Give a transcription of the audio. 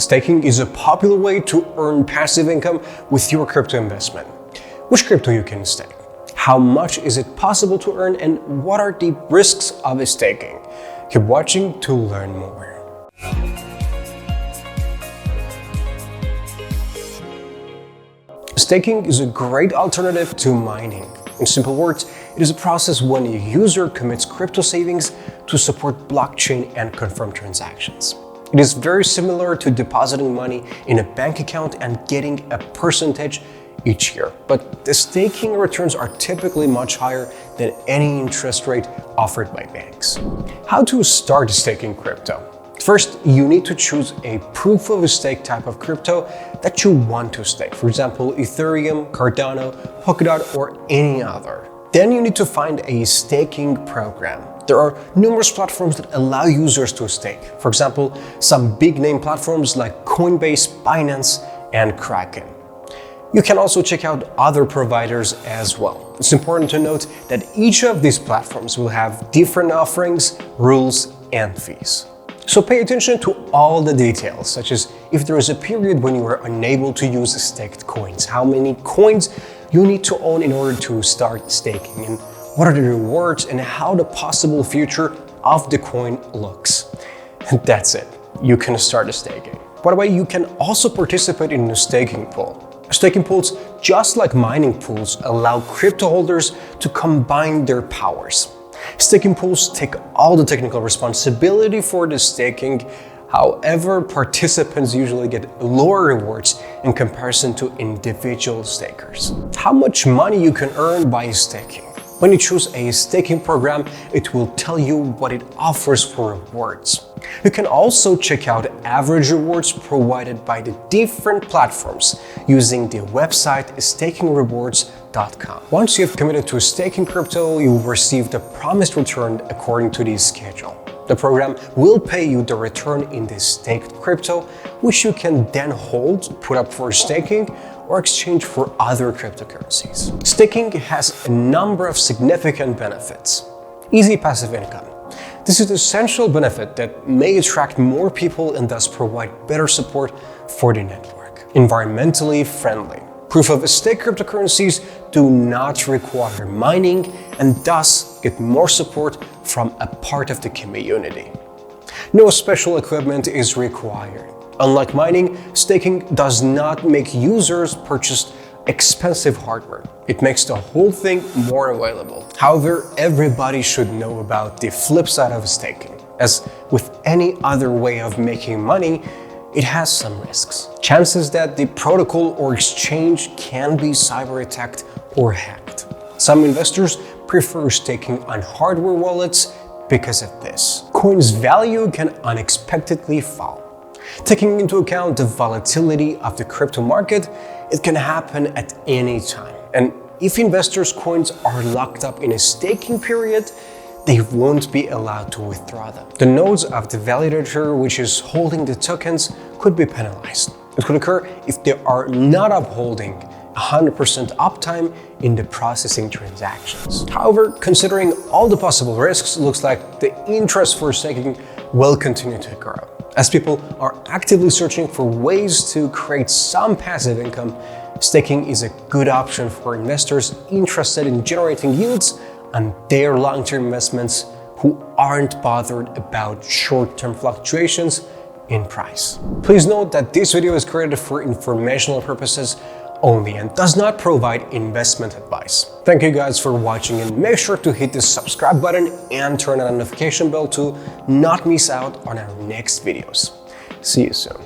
Staking is a popular way to earn passive income with your crypto investment. Which crypto you can stake? How much is it possible to earn, and what are the risks of staking? Keep watching to learn more. Staking is a great alternative to mining. In simple words, it is a process when a user commits crypto savings to support blockchain and confirm transactions. It is very similar to depositing money in a bank account and getting a percentage each year, but the staking returns are typically much higher than any interest rate offered by banks. How to start staking crypto? First, you need to choose a proof of stake type of crypto that you want to stake. For example, Ethereum, Cardano, Polkadot, or any other. Then you need to find a staking program. There are numerous platforms that allow users to stake. For example, some big name platforms like Coinbase, Binance, and Kraken. You can also check out other providers as well. It's important to note that each of these platforms will have different offerings, rules, and fees. So pay attention to all the details, such as if there is a period when you are unable to use staked coins, how many coins you need to own in order to start staking, and what are the rewards and how the possible future of the coin looks. And that's it. You can start staking. By the way, you can also participate in a staking pool. Staking pools, just like mining pools, allow crypto holders to combine their powers. Staking pools take all the technical responsibility for the staking. However, participants usually get lower rewards in comparison to individual stakers. How much money you can earn by staking? When you choose a staking program, it will tell you what it offers for rewards. You can also check out average rewards provided by the different platforms using the website stakingrewards.com. Once you have committed to staking crypto, you will receive the promised return according to the schedule. The program will pay you the return in the staked crypto, which you can then hold, put up for staking, or exchange for other cryptocurrencies. Staking has a number of significant benefits. Easy passive income. This is an essential benefit that may attract more people and thus provide better support for the network. Environmentally friendly. Proof of stake cryptocurrencies do not require mining and thus get more support from a part of the community. No special equipment is required. Unlike mining, staking does not make users purchase expensive hardware. It makes the whole thing more available. However, everybody should know about the flip side of staking. As with any other way of making money, it has some risks. Chances that the protocol or exchange can be cyber attacked or hacked. Some investors prefer staking on hardware wallets because of this. Coin's value can unexpectedly fall. Taking into account the volatility of the crypto market, it can happen at any time. And if investors' coins are locked up in a staking period, they won't be allowed to withdraw them. The nodes of the validator, which is holding the tokens, could be penalized. It could occur if they are not upholding 100% uptime in the processing transactions. However, considering all the possible risks, it looks like the interest for staking will continue to grow. As people are actively searching for ways to create some passive income, staking is a good option for investors interested in generating yields on their long-term investments who aren't bothered about short-term fluctuations in price. Please note that this video is created for informational purposes only and does not provide investment advice. Thank you guys for watching, and make sure to hit the subscribe button and turn on the notification bell to not miss out on our next videos. See you soon.